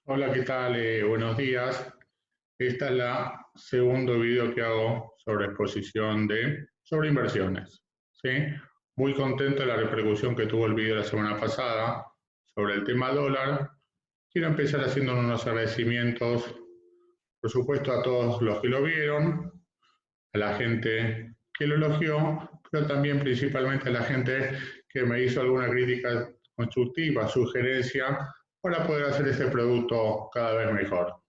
Hola, ¿qué tal? Buenos días. Esta es la segundo video que hago sobre sobre inversiones. ¿Sí? Muy contento de la repercusión que tuvo el video la semana pasada sobre el tema dólar. Quiero empezar haciendo unos agradecimientos, por supuesto, a todos los que lo vieron, a la gente que lo elogió, pero también principalmente a la gente que me hizo alguna crítica constructiva, sugerencia, para poder hacer este producto cada vez mejor.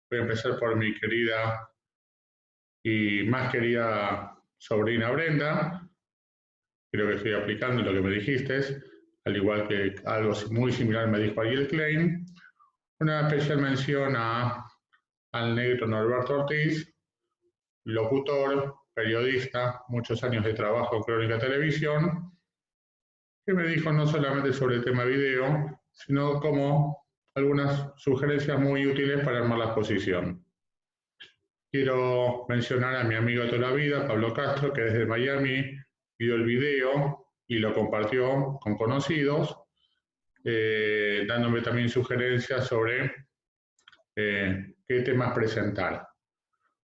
Voy a empezar por mi querida y más querida sobrina Brenda. Creo que estoy aplicando lo que me dijiste, al igual que algo muy similar me dijo Ariel Klein. Una especial mención al negro Norberto Ortiz, locutor, periodista, muchos años de trabajo en Crónica Televisión, que me dijo no solamente sobre el tema video, sino como algunas sugerencias muy útiles para armar la exposición. Quiero mencionar a mi amigo de toda la vida, Pablo Castro, que desde Miami vio el video y lo compartió con conocidos, dándome también sugerencias sobre qué temas presentar.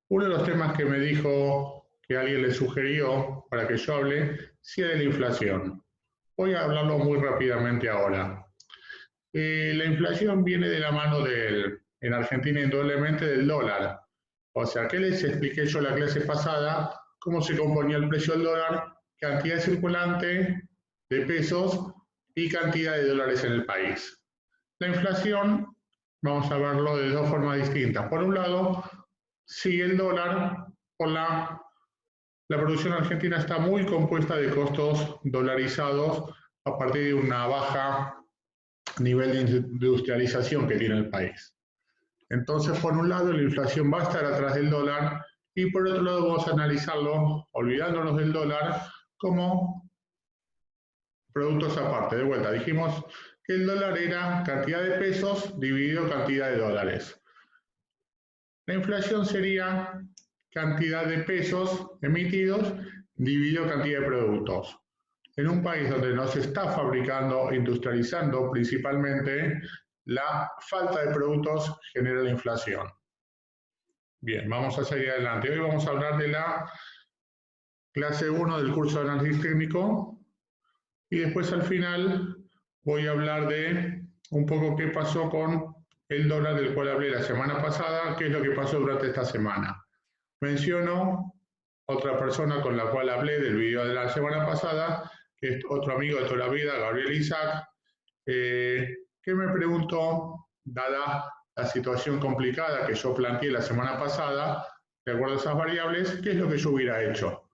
Uno de los temas que me dijo que alguien le sugirió para que yo hable, sí, de la inflación. Voy a hablarlo muy rápidamente ahora. La inflación viene de la mano en Argentina indudablemente del dólar. O sea, ¿qué les expliqué yo la clase pasada? Cómo se componía el precio del dólar, cantidad circulante de pesos y cantidad de dólares en el país. La inflación, vamos a verlo de dos formas distintas. Por un lado, sigue el dólar por la producción argentina está muy compuesta de costos dolarizados a partir de una baja nivel de industrialización que tiene el país. Entonces, por un lado, la inflación va a estar atrás del dólar y por otro lado vamos a analizarlo, olvidándonos del dólar, como productos aparte. De vuelta, dijimos que el dólar era cantidad de pesos dividido cantidad de dólares. La inflación sería cantidad de pesos emitidos dividido cantidad de productos. En un país donde no se está fabricando, industrializando principalmente, la falta de productos genera la inflación. Bien, vamos a seguir adelante. Hoy vamos a hablar de la clase 1 del curso de análisis técnico y después al final voy a hablar de un poco qué pasó con el dólar del cual hablé la semana pasada, qué es lo que pasó durante esta semana. Menciono otra persona con la cual hablé del video de la semana pasada, que es otro amigo de toda la vida, Gabriel Isaac, que me preguntó, dada la situación complicada que yo planteé la semana pasada, de acuerdo a esas variables, ¿qué es lo que yo hubiera hecho?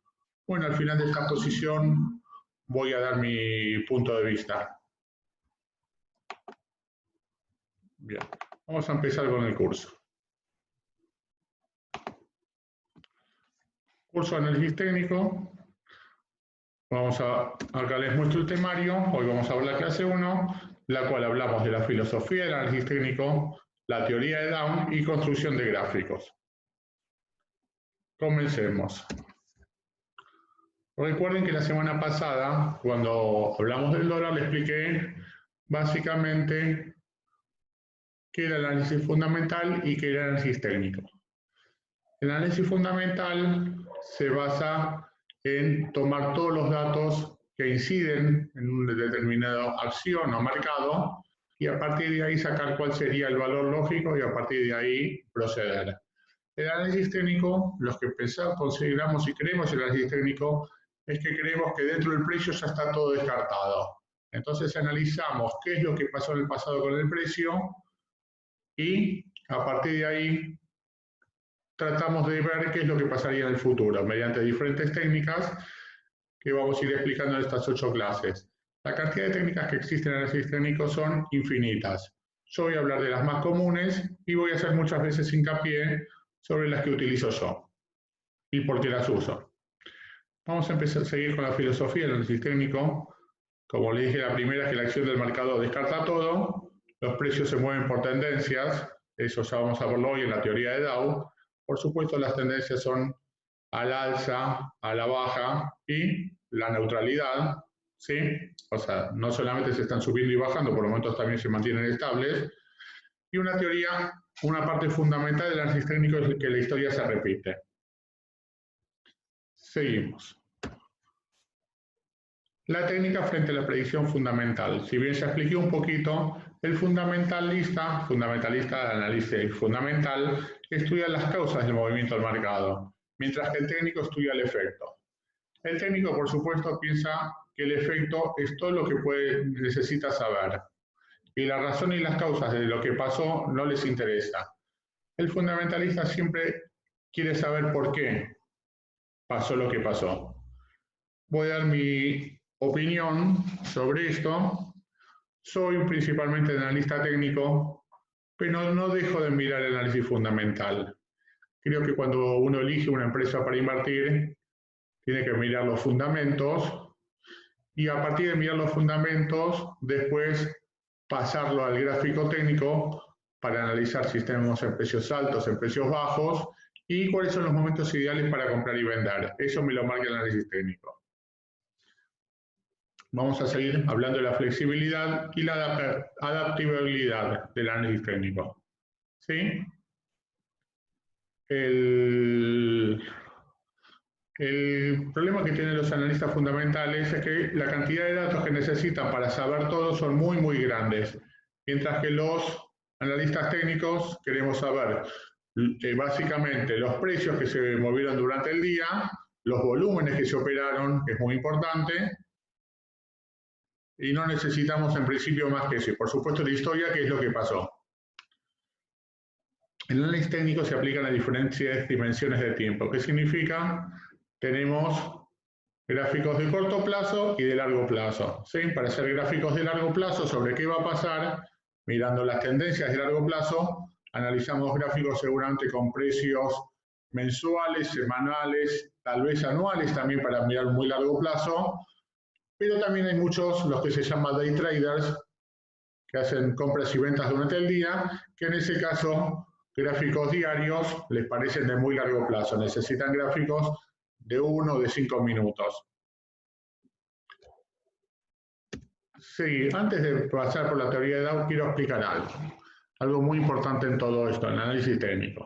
Bueno, al final de esta exposición voy a dar mi punto de vista. Bien, vamos a empezar con el curso. Curso de análisis técnico. Acá les muestro el temario. Hoy vamos a ver la clase 1, la cual hablamos de la filosofía del análisis técnico, la teoría de Down y construcción de gráficos. Comencemos. Recuerden que la semana pasada, cuando hablamos del dólar, les expliqué básicamente qué era el análisis fundamental y qué era el análisis técnico. El análisis fundamental se basa en tomar todos los datos que inciden en una determinada acción o mercado y a partir de ahí sacar cuál sería el valor lógico y a partir de ahí proceder. El análisis técnico, los que pensamos, consideramos y creemos el análisis técnico, es que creemos que dentro del precio ya está todo descartado. Entonces analizamos qué es lo que pasó en el pasado con el precio y a partir de ahí tratamos de ver qué es lo que pasaría en el futuro mediante diferentes técnicas que vamos a ir explicando en estas 8 clases. La cantidad de técnicas que existen en el análisis técnico son infinitas. Yo voy a hablar de las más comunes y voy a hacer muchas veces hincapié sobre las que utilizo yo y por qué las uso. Vamos a empezar a seguir con la filosofía del análisis técnico. Como le dije, la primera es que la acción del mercado descarta todo, los precios se mueven por tendencias, eso ya vamos a verlo hoy en la teoría de Dow. Por supuesto, las tendencias son al alza, a la baja y la neutralidad, ¿sí? O sea, no solamente se están subiendo y bajando, por momentos también se mantienen estables. y una teoría, una parte fundamental del análisis técnico es que la historia se repite. Seguimos. La técnica frente a la predicción fundamental. Si bien ya expliqué un poquito, el fundamentalista del análisis fundamental, estudia las causas del movimiento del mercado, mientras que el técnico estudia el efecto. El técnico, por supuesto, piensa que el efecto es todo lo que necesita saber, y la razón y las causas de lo que pasó no les interesa. El fundamentalista siempre quiere saber por qué pasó lo que pasó. Voy a dar mi opinión sobre esto. Soy principalmente analista técnico, pero no dejo de mirar el análisis fundamental. Creo que cuando uno elige una empresa para invertir, tiene que mirar los fundamentos y a partir de mirar los fundamentos, después pasarlo al gráfico técnico para analizar si tenemos en precios altos, en precios bajos y cuáles son los momentos ideales para comprar y vender. Eso me lo marca el análisis técnico. Vamos a seguir hablando de la flexibilidad y la adaptabilidad del análisis técnico. ¿Sí? El problema que tienen los analistas fundamentales es que la cantidad de datos que necesitan para saber todo son muy, muy grandes, mientras que los analistas técnicos queremos saber básicamente los precios que se movieron durante el día, los volúmenes que se operaron, que es muy importante, y no necesitamos en principio más que eso. Por supuesto la historia, que es lo que pasó. En el análisis técnico se aplican a diferentes dimensiones de tiempo. ¿Qué significa? Tenemos gráficos de corto plazo y de largo plazo. ¿Sí? Para hacer gráficos de largo plazo sobre qué va a pasar, mirando las tendencias de largo plazo, analizamos gráficos seguramente con precios mensuales, semanales, tal vez anuales también para mirar muy largo plazo, pero también hay muchos, los que se llaman day traders, que hacen compras y ventas durante el día, que en ese caso gráficos diarios les parecen de muy largo plazo, necesitan gráficos de 1 o de 5 minutos. Sí, antes de pasar por la teoría de Dow, quiero explicar algo muy importante en todo esto, en el análisis técnico,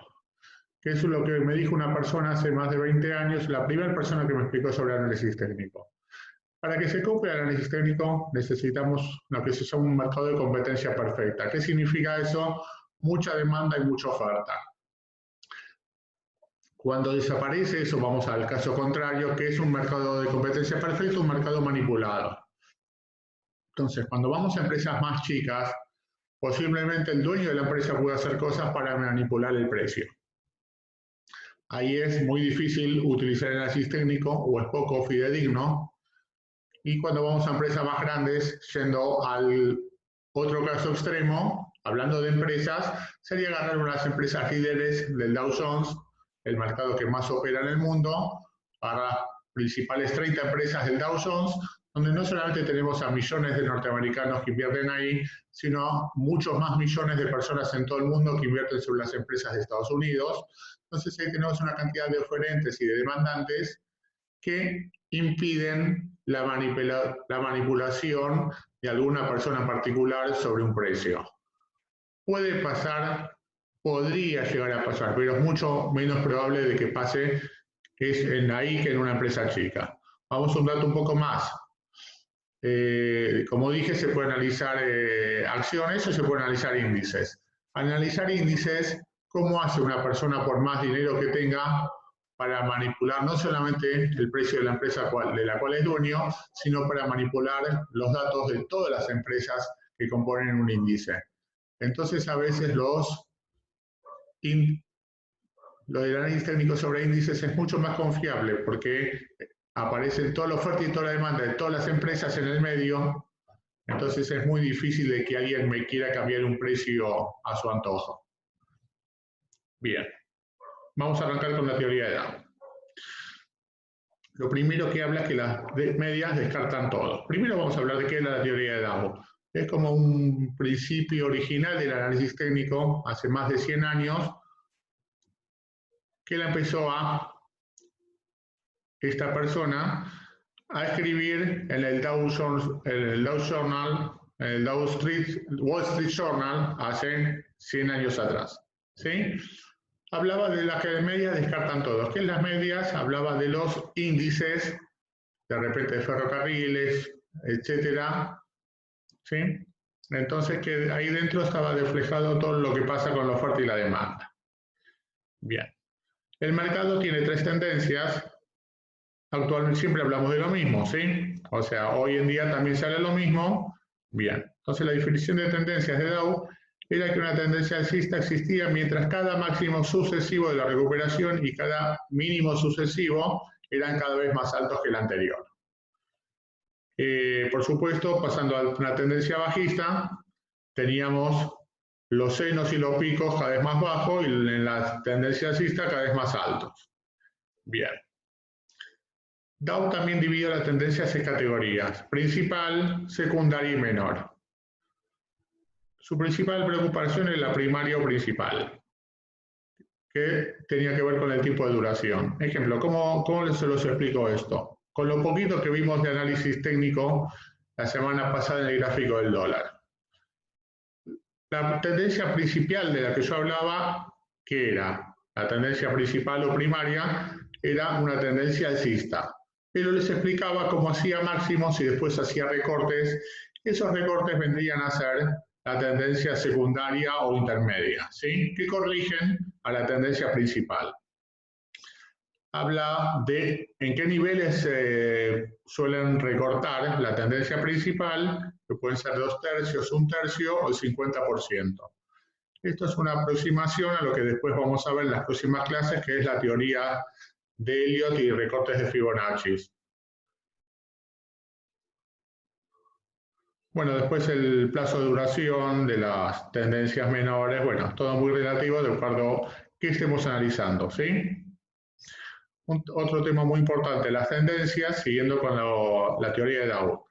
que es lo que me dijo una persona hace más de 20 años, la primera persona que me explicó sobre análisis técnico. Para que se cumpla el análisis técnico necesitamos lo que se llama un mercado de competencia perfecta. ¿Qué significa eso? Mucha demanda y mucha oferta. Cuando desaparece eso, vamos al caso contrario, que es un mercado de competencia perfecta, un mercado manipulado. Entonces, cuando vamos a empresas más chicas, posiblemente el dueño de la empresa pueda hacer cosas para manipular el precio. Ahí es muy difícil utilizar el análisis técnico o es poco fidedigno. Y cuando vamos a empresas más grandes, yendo al otro caso extremo, hablando de empresas, sería agarrar unas empresas líderes del Dow Jones, el mercado que más opera en el mundo, para principales 30 empresas del Dow Jones, donde no solamente tenemos a millones de norteamericanos que invierten ahí, sino muchos más millones de personas en todo el mundo que invierten sobre las empresas de Estados Unidos. Entonces ahí tenemos una cantidad de oferentes y de demandantes que impiden la manipulación de alguna persona en particular sobre un precio. Puede pasar, podría llegar a pasar, pero es mucho menos probable de que pase ahí que en una empresa chica. Vamos a un dato un poco más. Como dije, se puede analizar acciones o se puede analizar índices. Analizar índices, ¿cómo hace una persona por más dinero que tenga para manipular no solamente el precio de la empresa de la cual es dueño, sino para manipular los datos de todas las empresas que componen un índice? Entonces, a veces lo del análisis técnico sobre índices es mucho más confiable porque aparecen toda la oferta y toda la demanda de todas las empresas en el medio, entonces es muy difícil de que alguien me quiera cambiar un precio a su antojo. Bien, vamos a arrancar con la teoría de Dow. Lo primero que habla es que las medias descartan todo. Primero vamos a hablar de qué es la teoría de Dow. Es como un principio original del análisis técnico hace más de 100 años, que la empezó esta persona a escribir en el Dow Journal el Wall Street Journal hace 100 años atrás. ¿Sí? Hablaba de las que de medias descartan todos. ¿Qué es las medias? Hablaba de los índices, de repente de ferrocarriles, etcétera. ¿Sí? Entonces, que ahí dentro estaba reflejado todo lo que pasa con la oferta y la demanda. Bien. El mercado tiene tres tendencias. Actualmente siempre hablamos de lo mismo, ¿sí? O sea, hoy en día también se habla de lo mismo. Bien. Entonces, la definición de tendencias de Dow era que una tendencia alcista existía mientras cada máximo sucesivo de la recuperación y cada mínimo sucesivo eran cada vez más altos que el anterior. Por supuesto, pasando a una tendencia bajista, teníamos los senos y los picos cada vez más bajos y en la tendencia alcista cada vez más altos. Bien. Dow también dividió las tendencias en categorías: principal, secundaria y menor. Su principal preocupación es la primaria o principal, que tenía que ver con el tipo de duración. Ejemplo, ¿cómo se los explico esto? Con lo poquito que vimos de análisis técnico la semana pasada en el gráfico del dólar. La tendencia principal de la que yo hablaba, ¿qué era? La tendencia principal o primaria era una tendencia alcista. Pero les explicaba cómo hacía máximos y después hacía recortes. Esos recortes vendrían a ser la tendencia secundaria o intermedia, ¿sí? Que corrigen a la tendencia principal. Habla de en qué niveles suelen recortar la tendencia principal, que pueden ser 2/3, 1/3 o el 50%. Esto es una aproximación a lo que después vamos a ver en las próximas clases, que es la teoría de Elliott y recortes de Fibonacci. Bueno, después el plazo de duración de las tendencias menores, bueno, todo muy relativo de acuerdo a qué estemos analizando, ¿sí? Otro tema muy importante, las tendencias, siguiendo con la teoría de Dow.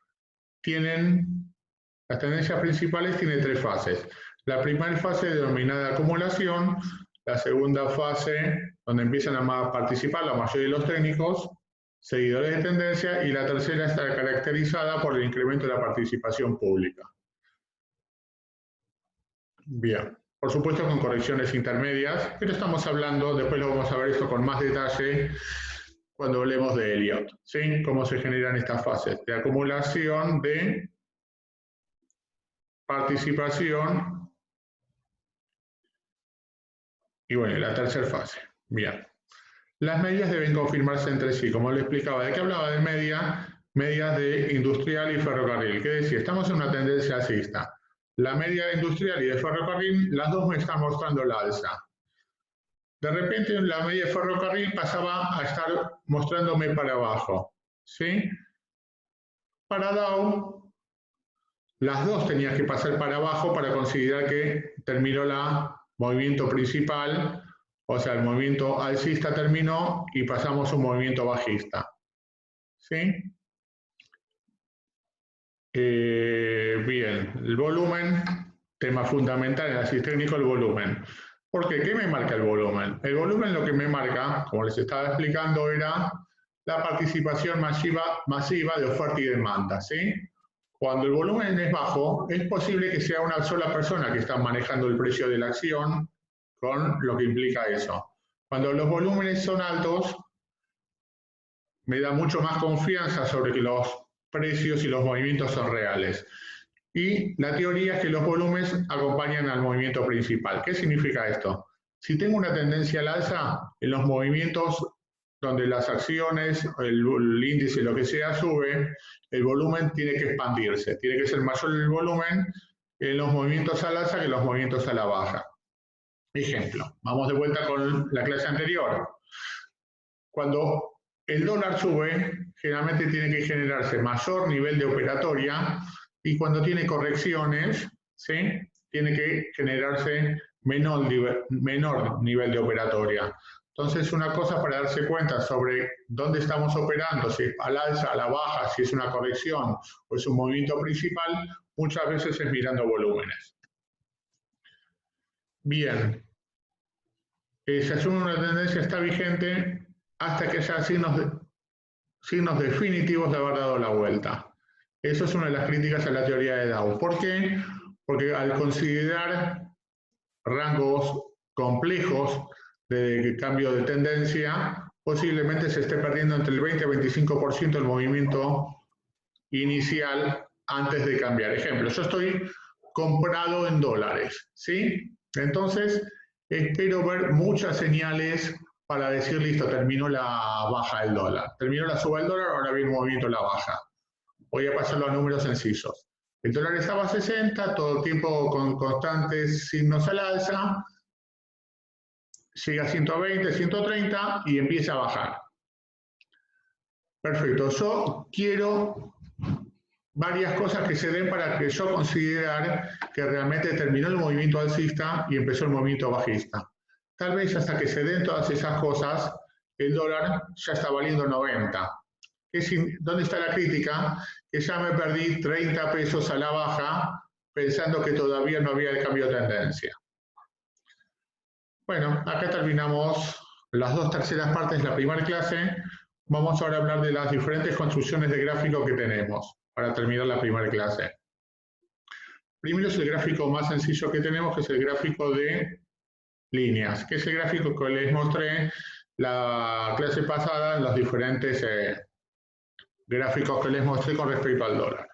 Las tendencias principales tienen tres fases. La primera fase denominada acumulación, la segunda fase donde empiezan a participar la mayoría de los técnicos, seguidores de tendencia, y la tercera está caracterizada por el incremento de la participación pública. Bien, por supuesto con correcciones intermedias, pero estamos hablando, después lo vamos a ver esto con más detalle cuando hablemos de Elliott, ¿sí? Cómo se generan estas fases de acumulación, de participación y bueno, la tercera fase. Bien. Las medias deben confirmarse entre sí, como le explicaba. ¿De qué hablaba de media? Medias de industrial y ferrocarril. ¿Qué decía? Estamos en una tendencia alcista. La media de industrial y de ferrocarril, las dos me están mostrando la alza. De repente la media de ferrocarril pasaba a estar mostrándome para abajo. ¿Sí? Para Dow, las dos tenían que pasar para abajo para considerar que terminó el movimiento principal. O sea, el movimiento alcista terminó y pasamos a un movimiento bajista. ¿Sí? Bien, el volumen, tema fundamental en el análisis técnico, el volumen. ¿Por qué? ¿Qué me marca el volumen? El volumen lo que me marca, como les estaba explicando, era la participación masiva de oferta y demanda. ¿Sí? Cuando el volumen es bajo, es posible que sea una sola persona que está manejando el precio de la acción, con lo que implica eso. Cuando los volúmenes son altos, me da mucho más confianza sobre que los precios y los movimientos son reales. Y la teoría es que los volúmenes acompañan al movimiento principal. ¿Qué significa esto? Si tengo una tendencia al alza, en los movimientos donde las acciones, el índice, lo que sea, sube, el volumen tiene que expandirse. Tiene que ser mayor el volumen en los movimientos al alza que en los movimientos a la baja. Ejemplo, vamos de vuelta con la clase anterior. Cuando el dólar sube, generalmente tiene que generarse mayor nivel de operatoria y cuando tiene correcciones, ¿sí? Tiene que generarse menor nivel de operatoria. Entonces, una cosa para darse cuenta sobre dónde estamos operando, si es al alza, a la baja, si es una corrección o es un movimiento principal, muchas veces es mirando volúmenes. Bien, se asume una tendencia está vigente hasta que haya signos definitivos de haber dado la vuelta. Eso es una de las críticas a la teoría de Dow. ¿Por qué? Porque al considerar rangos complejos de cambio de tendencia, posiblemente se esté perdiendo entre el 20 y 25% del movimiento inicial antes de cambiar. Ejemplo, yo estoy comprado en dólares, ¿sí? Entonces, espero ver muchas señales para decir, listo, terminó la baja del dólar. Terminó la suba del dólar, ahora viene el movimiento a la baja. Voy a pasar los números sencillos. El dólar estaba a 60, todo el tiempo con constantes signos al alza, llega a 120, 130 y empieza a bajar. Perfecto, yo quiero varias cosas que se den para que yo considerar que realmente terminó el movimiento alcista y empezó el movimiento bajista. Tal vez hasta que se den todas esas cosas, el dólar ya está valiendo 90. ¿Dónde está la crítica? Que ya me perdí 30 pesos a la baja pensando que todavía no había el cambio de tendencia. Bueno, acá terminamos las 2 terceras partes de la primera clase. Vamos ahora a hablar de las diferentes construcciones de gráfico que tenemos para terminar la primera clase. Primero es el gráfico más sencillo que tenemos, que es el gráfico de líneas, que es el gráfico que les mostré la clase pasada en los diferentes gráficos que les mostré con respecto al dólar.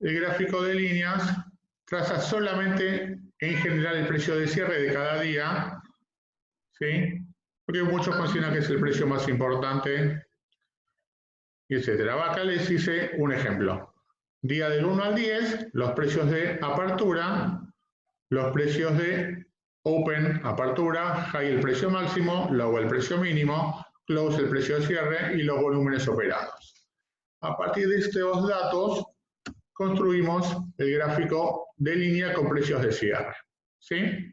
El gráfico de líneas traza solamente en general el precio de cierre de cada día, ¿sí? Porque muchos consideran que es el precio más importante, etc. Acá les hice un ejemplo. Día del 1 al 10, los precios de apertura, los precios de open, apertura, high el precio máximo, low el precio mínimo, close el precio de cierre y los volúmenes operados. A partir de estos datos, construimos el gráfico de línea con precios de cierre, ¿sí?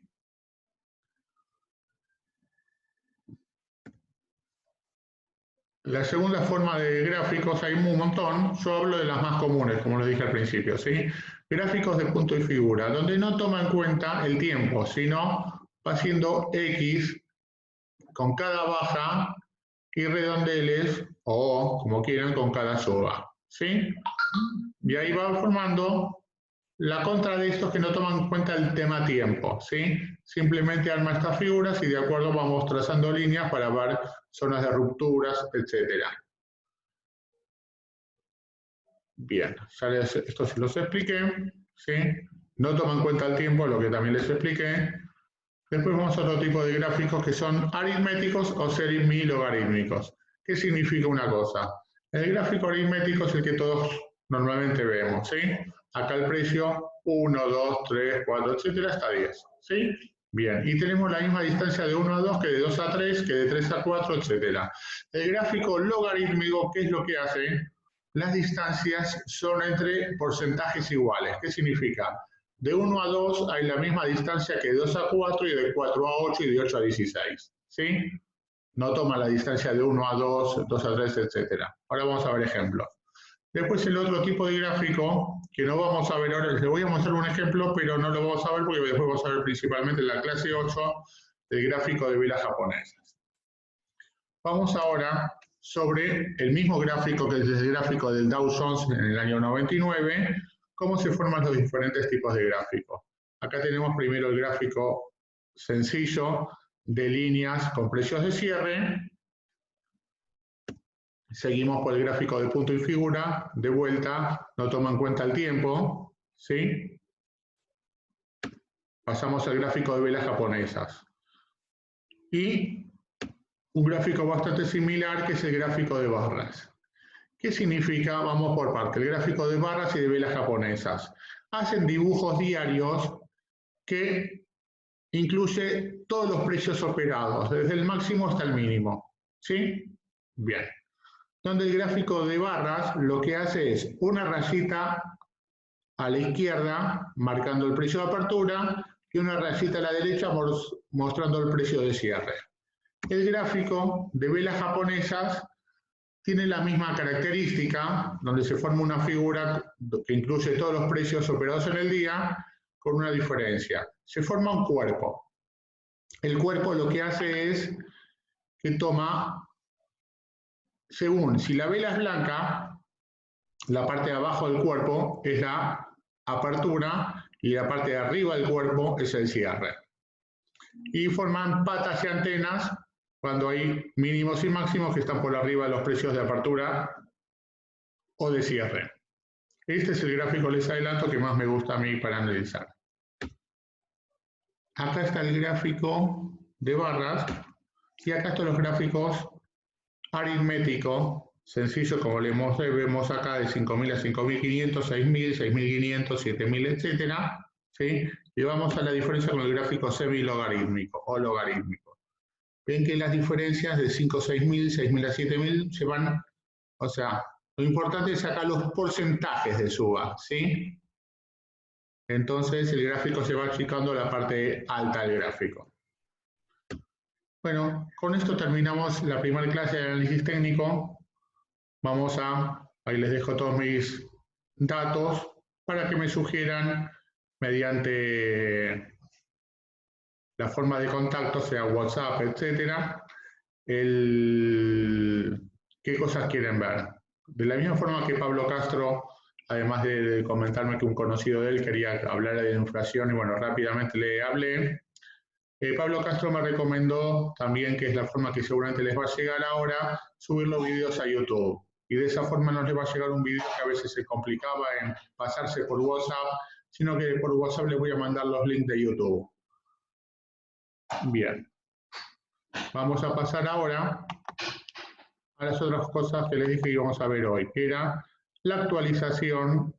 La segunda forma de gráficos, hay un montón, yo hablo de las más comunes, como lo dije al principio, ¿sí? Gráficos de punto y figura, donde no toma en cuenta el tiempo, sino va haciendo X con cada baja y redondeles, o como quieran, con cada suba, ¿sí? Y ahí va formando la contra de esto es que no toman en cuenta el tema tiempo, ¿sí? Simplemente arma estas figuras y de acuerdo vamos trazando líneas para ver zonas de rupturas, etc. Bien, ya esto se los expliqué, ¿sí? No toman en cuenta el tiempo, lo que también les expliqué. Después vamos a otro tipo de gráficos que son aritméticos o semi-logarítmicos. ¿Qué significa una cosa? El gráfico aritmético es el que todos normalmente vemos, ¿sí? Acá el precio 1, 2, 3, 4, etcétera, hasta 10, ¿sí? Bien, y tenemos la misma distancia de 1 a 2 que de 2 a 3, que de 3 a 4, etcétera. El gráfico logarítmico, ¿qué es lo que hace? Las distancias son entre porcentajes iguales. ¿Qué significa? De 1 a 2 hay la misma distancia que de 2 a 4 y de 4 a 8 y de 8 a 16, ¿sí? No toma la distancia de 1 a 2, 2 a 3, etcétera. Ahora vamos a ver ejemplos. Después el otro tipo de gráfico, que no vamos a ver ahora, les voy a mostrar un ejemplo, pero no lo vamos a ver porque después vamos a ver principalmente en la clase 8 el gráfico de velas japonesas. Vamos ahora sobre el mismo gráfico que es el gráfico del Dow Jones en el año 99, cómo se forman los diferentes tipos de gráficos. Acá tenemos primero el gráfico sencillo de líneas con precios de cierre. Seguimos por el gráfico de punto y figura, de vuelta, no toma en cuenta el tiempo, ¿sí? Pasamos al gráfico de velas japonesas. Y un gráfico bastante similar que es el gráfico de barras. ¿Qué significa? Vamos por parte. El gráfico de barras y de velas japonesas. Hacen dibujos diarios que incluye todos los precios operados, desde el máximo hasta el mínimo, ¿sí? Bien. Donde el gráfico de barras lo que hace es una rayita a la izquierda marcando el precio de apertura y una rayita a la derecha mostrando el precio de cierre. El gráfico de velas japonesas tiene la misma característica, donde se forma una figura que incluye todos los precios operados en el día, con una diferencia. Se forma un cuerpo. El cuerpo lo que hace es que toma, según si la vela es blanca, la parte de abajo del cuerpo es la apertura y la parte de arriba del cuerpo es el cierre. Y forman patas y antenas cuando hay mínimos y máximos que están por arriba de los precios de apertura o de cierre. Este es el gráfico, les adelanto, que más me gusta a mí para analizar. Acá está el gráfico de barras y acá están los gráficos aritméticos, sencillos como vemos acá, de 5.000 a 5.500, 6.000, 6.500, 7.000, etcétera, ¿sí? Y vamos a la diferencia con el gráfico semilogarítmico o logarítmico. Ven que las diferencias de 5 a 6.000, 6.000 a 7.000 se van, o sea, lo importante es sacar los porcentajes de suba, ¿sí? Entonces el gráfico se va achicando la parte alta del gráfico. Bueno, con esto terminamos la primera clase de análisis técnico. Vamos a, ahí les dejo todos mis datos para que me sugieran mediante la forma de contacto, sea WhatsApp, etcétera, qué cosas quieren ver. De la misma forma que Pablo Castro, además de comentarme que un conocido de él quería hablar de inflación y bueno, rápidamente le hablé. Pablo Castro me recomendó también, que es la forma que seguramente les va a llegar ahora, subir los videos a YouTube. Y de esa forma no les va a llegar un video que a veces se complicaba en pasarse por WhatsApp, sino que por WhatsApp les voy a mandar los links de YouTube. Bien. Vamos a pasar ahora a las otras cosas que les dije que íbamos a ver hoy, que era la actualización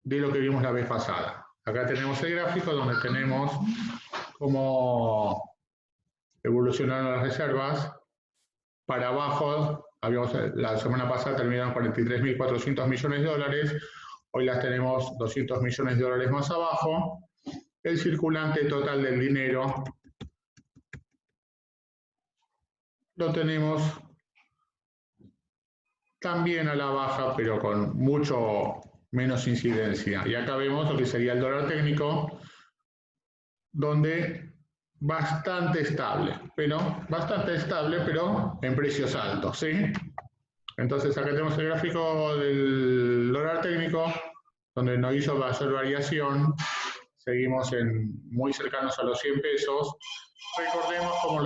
de lo que vimos la vez pasada. Acá tenemos el gráfico donde tenemos cómo evolucionaron las reservas. Para abajo, la semana pasada terminaron 43.400 millones de dólares, hoy las tenemos 200 millones de dólares más abajo. El circulante total del dinero lo tenemos también a la baja, pero con mucho menos incidencia. Y acá vemos lo que sería el dólar técnico, donde bastante estable, pero en precios altos, ¿sí? Entonces acá tenemos el gráfico del dólar técnico, donde no hizo mayor variación, seguimos muy cercanos a los 100 pesos. Recordemos, como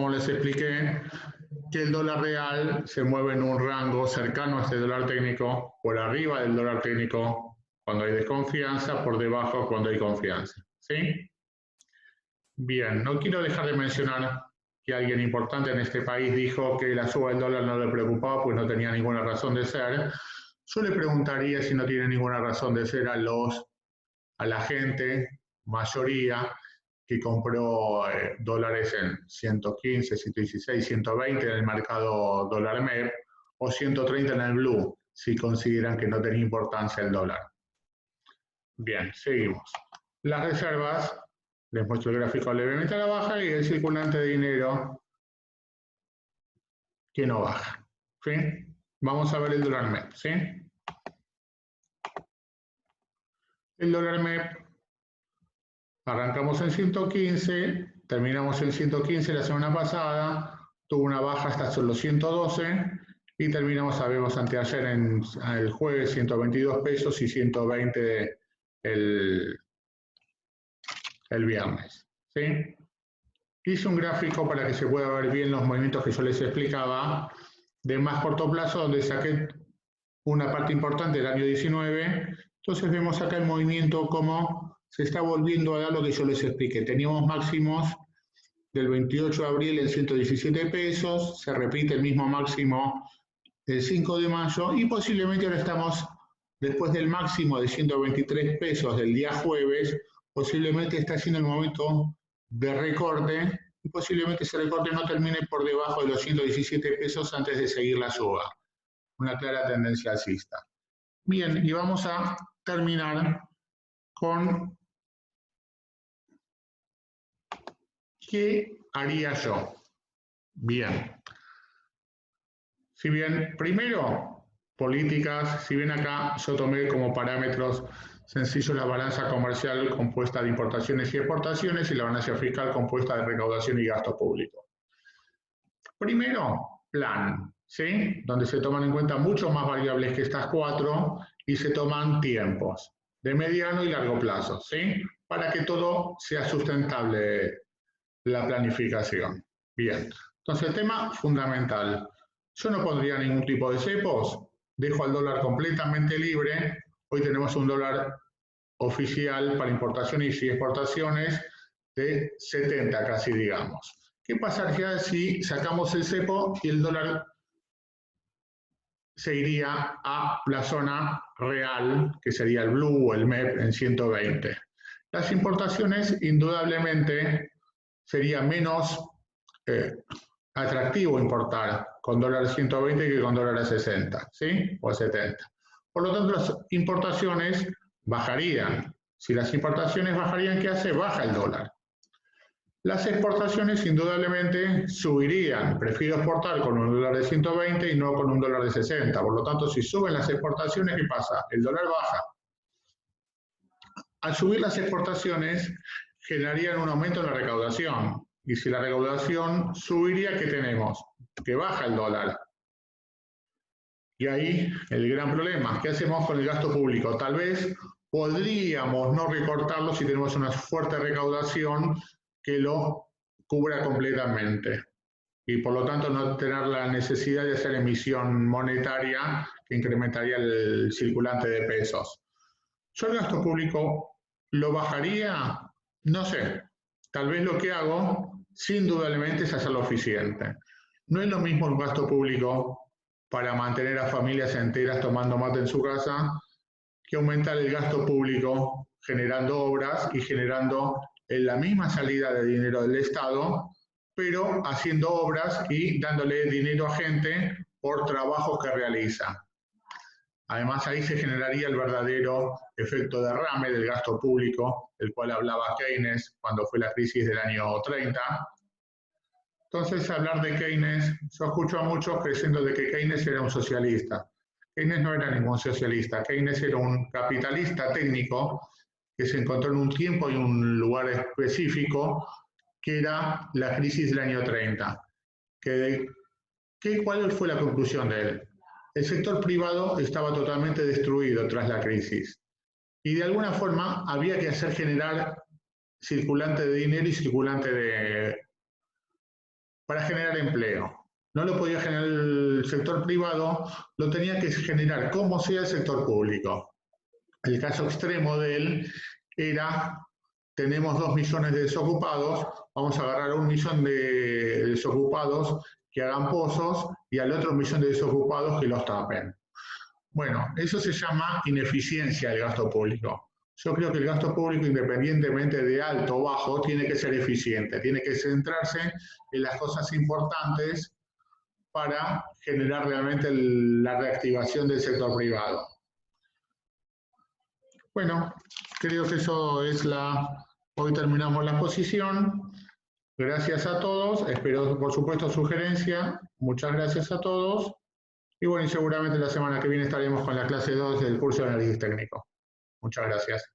les expliqué, que el dólar real se mueve en un rango cercano a este dólar técnico, por arriba del dólar técnico cuando hay desconfianza, por debajo cuando hay confianza, ¿sí? Bien, no quiero dejar de mencionar que alguien importante en este país dijo que la suba del dólar no le preocupaba, pues no tenía ninguna razón de ser. Yo le preguntaría si no tiene ninguna razón de ser a la gente, mayoría, que compró dólares en 115, 116, 120 en el mercado dólar MEP o 130 en el Blue, si consideran que no tenía importancia el dólar. Bien, seguimos. Las reservas, les muestro el gráfico levemente a la baja, y el circulante de dinero que no baja, ¿sí? Vamos a ver el dólar MEP, ¿sí? El dólar MEP, arrancamos en 115, terminamos en 115 la semana pasada, tuvo una baja hasta los 112 y terminamos, sabemos, anteayer, el jueves, 122 pesos y 120 el viernes, ¿sí? Hice un gráfico para que se pueda ver bien los movimientos que yo les explicaba de más corto plazo, donde saqué una parte importante del año 19. Entonces vemos acá el movimiento como se está volviendo a dar lo que yo les expliqué. Teníamos máximos del 28 de abril en 117 pesos, se repite el mismo máximo el 5 de mayo y posiblemente ahora estamos, después del máximo de 123 pesos del día jueves, posiblemente está siendo el momento de recorte y posiblemente ese recorte no termine por debajo de los 117 pesos antes de seguir la suba. Una clara tendencia alcista. Bien, y vamos a terminar con ¿qué haría yo? Bien. Si bien, primero, políticas, si bien acá yo tomé como parámetros sencillos la balanza comercial compuesta de importaciones y exportaciones y la balanza fiscal compuesta de recaudación y gasto público. Primero, plan, ¿sí? Donde se toman en cuenta mucho más variables que estas 4 y se toman tiempos de mediano y largo plazo, ¿sí? Para que todo sea sustentable la planificación. Bien, entonces el tema fundamental. Yo no pondría ningún tipo de cepos, dejo al dólar completamente libre. Hoy tenemos un dólar oficial para importaciones y exportaciones de 70 casi, digamos. ¿Qué pasaría si sacamos el cepo y el dólar se iría a la zona real, que sería el blue o el MEP en 120? Las importaciones, indudablemente, sería menos atractivo importar con dólar 120 que con dólar 60, ¿sí? O 70. Por lo tanto, las importaciones bajarían. Si las importaciones bajarían, ¿qué hace? Baja el dólar. Las exportaciones indudablemente subirían. Prefiero exportar con un dólar de 120 y no con un dólar de 60. Por lo tanto, si suben las exportaciones, ¿qué pasa? El dólar baja. Al subir las exportaciones, generarían un aumento en la recaudación. Y si la recaudación subiría, ¿qué tenemos? Que baja el dólar. Y ahí el gran problema, ¿qué hacemos con el gasto público? Tal vez podríamos no recortarlo si tenemos una fuerte recaudación que lo cubra completamente. Y por lo tanto no tener la necesidad de hacer emisión monetaria que incrementaría el circulante de pesos. ¿Yo el gasto público lo bajaría? No sé. Tal vez lo que hago, sin indudablemente, es hacerlo eficiente. No es lo mismo un gasto público para mantener a familias enteras tomando mate en su casa que aumentar el gasto público generando obras y generando la misma salida de dinero del Estado, pero haciendo obras y dándole dinero a gente por trabajos que realiza. Además, ahí se generaría el verdadero efecto derrame del gasto público, del cual hablaba Keynes cuando fue la crisis del año 30. Entonces, hablar de Keynes, yo escucho a muchos creyendo de que Keynes era un socialista. Keynes no era ningún socialista, Keynes era un capitalista técnico que se encontró en un tiempo y un lugar específico, que era la crisis del año 30. ¿Cuál fue la conclusión de él? El sector privado estaba totalmente destruido tras la crisis y de alguna forma había que hacer generar circulante de dinero y circulante para generar empleo. No lo podía generar el sector privado, lo tenía que generar como sea el sector público. El caso extremo de él era, tenemos 2 millones de desocupados, vamos a agarrar a 1 millón de desocupados que hagan pozos y al otro 1 millón de desocupados que los tapen. Bueno, eso se llama ineficiencia del gasto público. Yo creo que el gasto público, independientemente de alto o bajo, tiene que ser eficiente, tiene que centrarse en las cosas importantes para generar realmente la reactivación del sector privado. Bueno, creo que eso es hoy terminamos la exposición. Gracias a todos, espero por supuesto sugerencia. Muchas gracias a todos. Y bueno, y seguramente la semana que viene estaremos con la clase 2 del curso de análisis técnico. Muchas gracias.